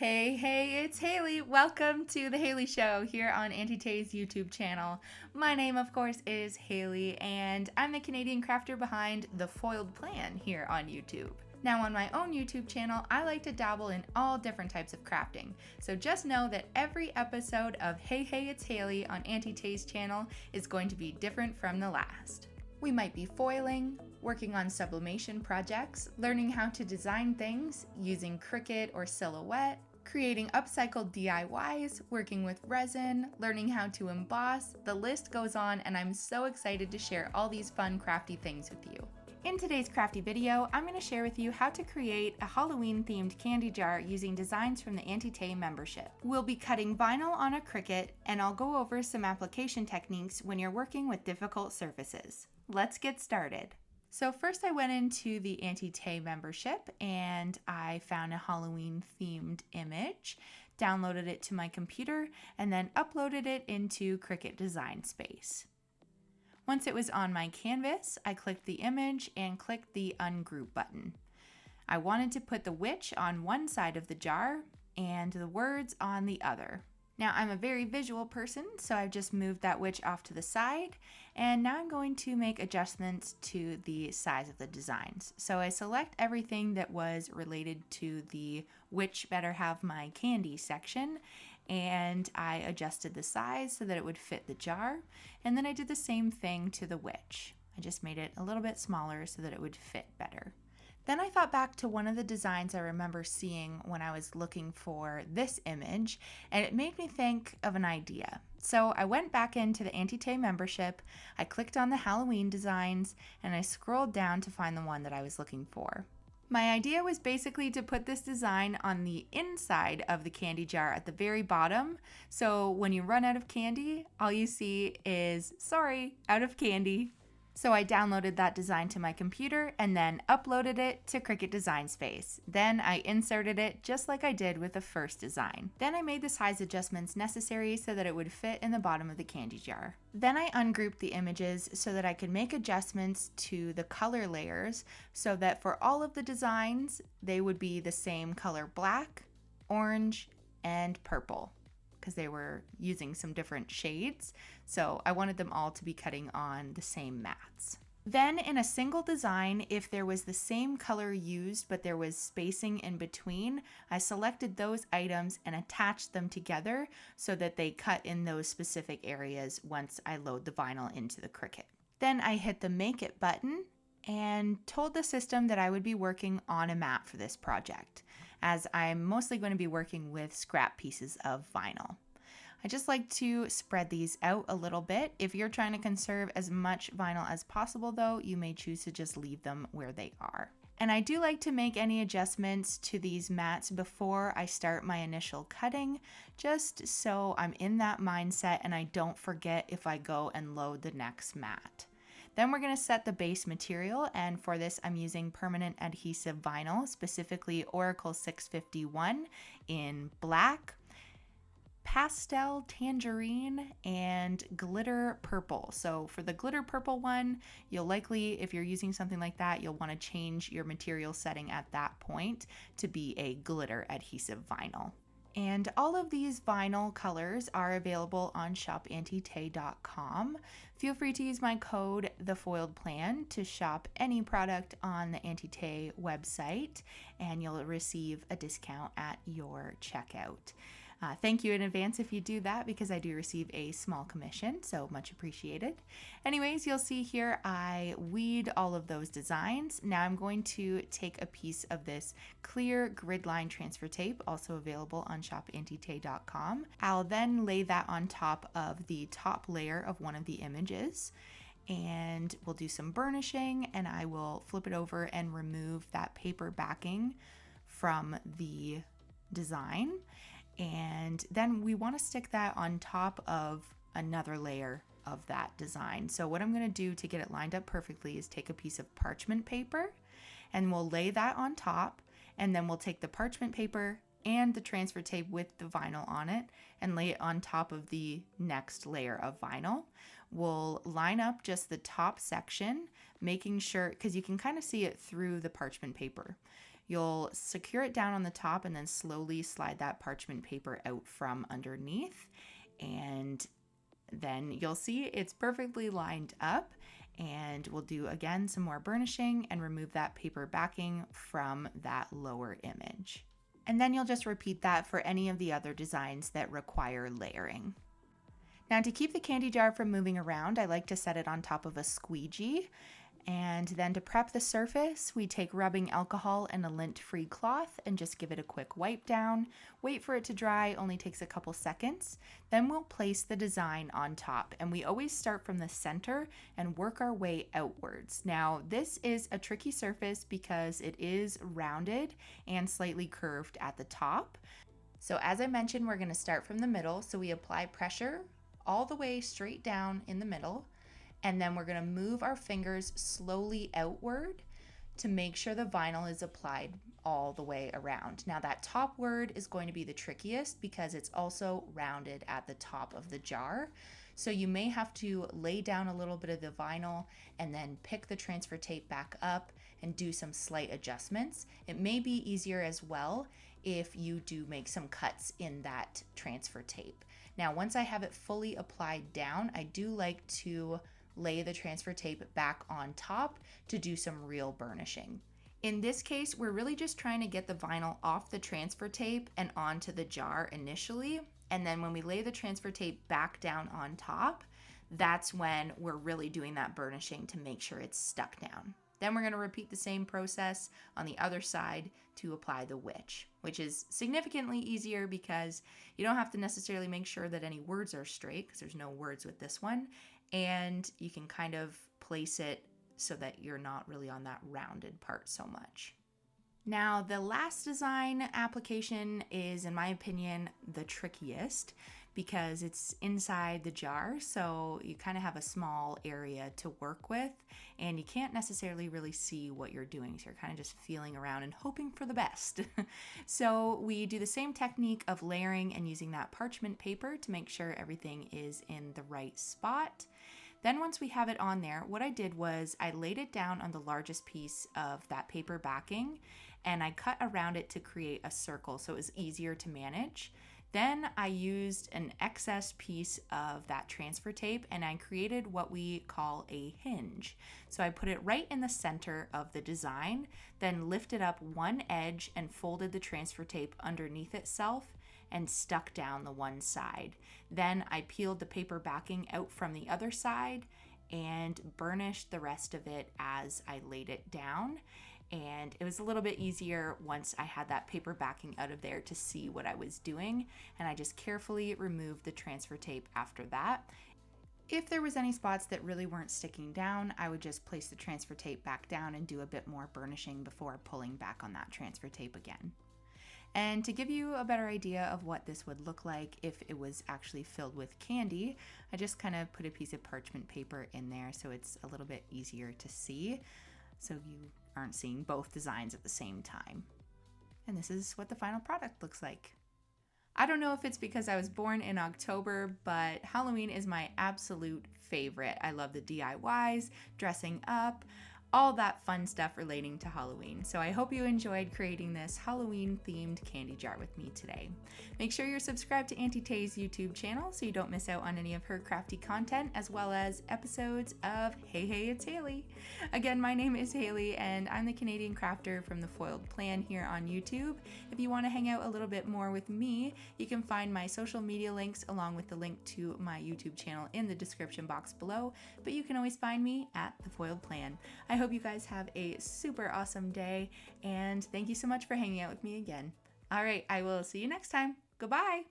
Hey, it's Haley. Welcome to the Haley Show here on Auntie Tay's YouTube channel. My name, of course, is Haley, and I'm the Canadian crafter behind The Foiled Plan here on YouTube. Now, on my own YouTube channel, I like to dabble in all different types of crafting, so just know that every episode of Hey, it's Haley on Auntie Tay's channel is going to be different from the last. We might be foiling, working on sublimation projects, learning how to design things using Cricut or Silhouette, creating upcycled DIYs, working with resin, learning how to emboss. The list goes on, and I'm so excited to share all these fun crafty things with you. In today's crafty video, I'm going to share with you how to create a Halloween-themed candy jar using designs from the Auntie Tay membership. We'll be cutting vinyl on a Cricut, and I'll go over some application techniques when you're working with difficult surfaces. Let's get started. So first I went into the Auntie Tay membership and I found a Halloween themed image, downloaded it to my computer, and then uploaded it into Cricut Design Space. Once it was on my canvas, I clicked the image and clicked the ungroup button. I wanted to put the witch on one side of the jar and the words on the other. Now I'm a very visual person, so I've just moved that witch off to the side, and now I'm going to make adjustments to the size of the designs. So I select everything that was related to the witch better have my candy section, and I adjusted the size so that it would fit the jar, and then I did the same thing to the witch. I just made it a little bit smaller so that it would fit better. Then I thought back to one of the designs I remember seeing when I was looking for this image, and it made me think of an idea. So I went back into the Auntie Tay membership, I clicked on the Halloween designs, and I scrolled down to find the one that I was looking for. My idea was basically to put this design on the inside of the candy jar at the very bottom, so when you run out of candy, all you see is, sorry, out of candy. So I downloaded that design to my computer and then uploaded it to Cricut Design Space. Then I inserted it just like I did with the first design. Then I made the size adjustments necessary so that it would fit in the bottom of the candy jar. Then I ungrouped the images so that I could make adjustments to the color layers so that for all of the designs, they would be the same color black, orange, and purple, because they were using some different shades, so I wanted them all to be cutting on the same mats. Then in a single design, if there was the same color used but there was spacing in between, I selected those items and attached them together so that they cut in those specific areas once I load the vinyl into the Cricut. Then I hit the Make It button and told the system that I would be working on a mat for this project, as I'm mostly going to be working with scrap pieces of vinyl. I just like to spread these out a little bit. If you're trying to conserve as much vinyl as possible though, you may choose to just leave them where they are. And I do like to make any adjustments to these mats before I start my initial cutting, just so I'm in that mindset and I don't forget if I go and load the next mat. Then we're going to set the base material, and for this I'm using permanent adhesive vinyl, specifically Oracle 651 in black, pastel tangerine, and glitter purple. So for the glitter purple one, you'll likely, if you're using something like that, you'll want to change your material setting at that point to be a glitter adhesive vinyl. And all of these vinyl colors are available on shopauntitay.com. Feel free to use my code TheFoiledPlan to shop any product on the Auntie Tay website, and you'll receive a discount at your checkout. Thank you in advance if you do that, because I do receive a small commission, so much appreciated. Anyways, you'll see here I weed all of those designs. Now I'm going to take a piece of this clear grid line transfer tape, also available on shopauntitay.com. I'll then lay that on top of the top layer of one of the images, and we'll do some burnishing, and I will flip it over and remove that paper backing from the design. And then we want to stick that on top of another layer of that design. So what I'm going to do to get it lined up perfectly is take a piece of parchment paper, and we'll lay that on top, and then we'll take the parchment paper and the transfer tape with the vinyl on it and lay it on top of the next layer of vinyl. We'll line up just the top section, making sure, because you can kind of see it through the parchment paper. You'll secure it down on the top and then slowly slide that parchment paper out from underneath. And then you'll see it's perfectly lined up. And we'll do again some more burnishing and remove that paper backing from that lower image. And then you'll just repeat that for any of the other designs that require layering. Now, to keep the candy jar from moving around, I like to set it on top of a squeegee. And then to prep the surface, we take rubbing alcohol and a lint-free cloth and just give it a quick wipe down. Wait for it to dry, only takes a couple seconds. Then we'll place the design on top, and we always start from the center and work our way outwards. Now, this is a tricky surface because it is rounded and slightly curved at the top. So as I mentioned, we're going to start from the middle. So we apply pressure all the way straight down in the middle. And then we're gonna move our fingers slowly outward to make sure the vinyl is applied all the way around. Now that top word is going to be the trickiest because it's also rounded at the top of the jar. So you may have to lay down a little bit of the vinyl and then pick the transfer tape back up and do some slight adjustments. It may be easier as well if you do make some cuts in that transfer tape. Now, once I have it fully applied down, I do like to lay the transfer tape back on top to do some real burnishing. In this case, we're really just trying to get the vinyl off the transfer tape and onto the jar initially. And then when we lay the transfer tape back down on top, that's when we're really doing that burnishing to make sure it's stuck down. Then we're going to repeat the same process on the other side to apply the witch, which is significantly easier because you don't have to necessarily make sure that any words are straight because there's no words with this one. And you can kind of place it so that you're not really on that rounded part so much. Now, the last design application is, in my opinion, the trickiest because it's inside the jar, so you kind of have a small area to work with and you can't necessarily really see what you're doing, so you're kind of just feeling around and hoping for the best. So we do the same technique of layering and using that parchment paper to make sure everything is in the right spot. Then once we have it on there, what I did was I laid it down on the largest piece of that paper backing and I cut around it to create a circle so it was easier to manage. Then I used an excess piece of that transfer tape and I created what we call a hinge. So I put it right in the center of the design, then lifted up one edge and folded the transfer tape underneath itself and stuck down the one side. Then I peeled the paper backing out from the other side and burnished the rest of it as I laid it down. And it was a little bit easier once I had that paper backing out of there to see what I was doing. And I just carefully removed the transfer tape after that. If there was any spots that really weren't sticking down, I would just place the transfer tape back down and do a bit more burnishing before pulling back on that transfer tape again. And to give you a better idea of what this would look like if it was actually filled with candy, I just kind of put a piece of parchment paper in there so it's a little bit easier to see, so you aren't seeing both designs at the same time. And this is what the final product looks like. I don't know if it's because I was born in October, but Halloween is my absolute favorite. I love the DIYs, dressing up, all that fun stuff relating to Halloween. So I hope you enjoyed creating this Halloween themed candy jar with me today. Make sure you're subscribed to Auntie Tay's YouTube channel so you don't miss out on any of her crafty content, as well as episodes of Hey, it's Hailey. Again, my name is Hailey and I'm the Canadian crafter from the Foiled Plan here on YouTube. If you want to hang out a little bit more with me, you can find my social media links along with the link to my YouTube channel in the description box below, but you can always find me at the Foiled Plan. I hope you guys have a super awesome day, and thank you so much for hanging out with me again. All right, I will see you next time. Goodbye.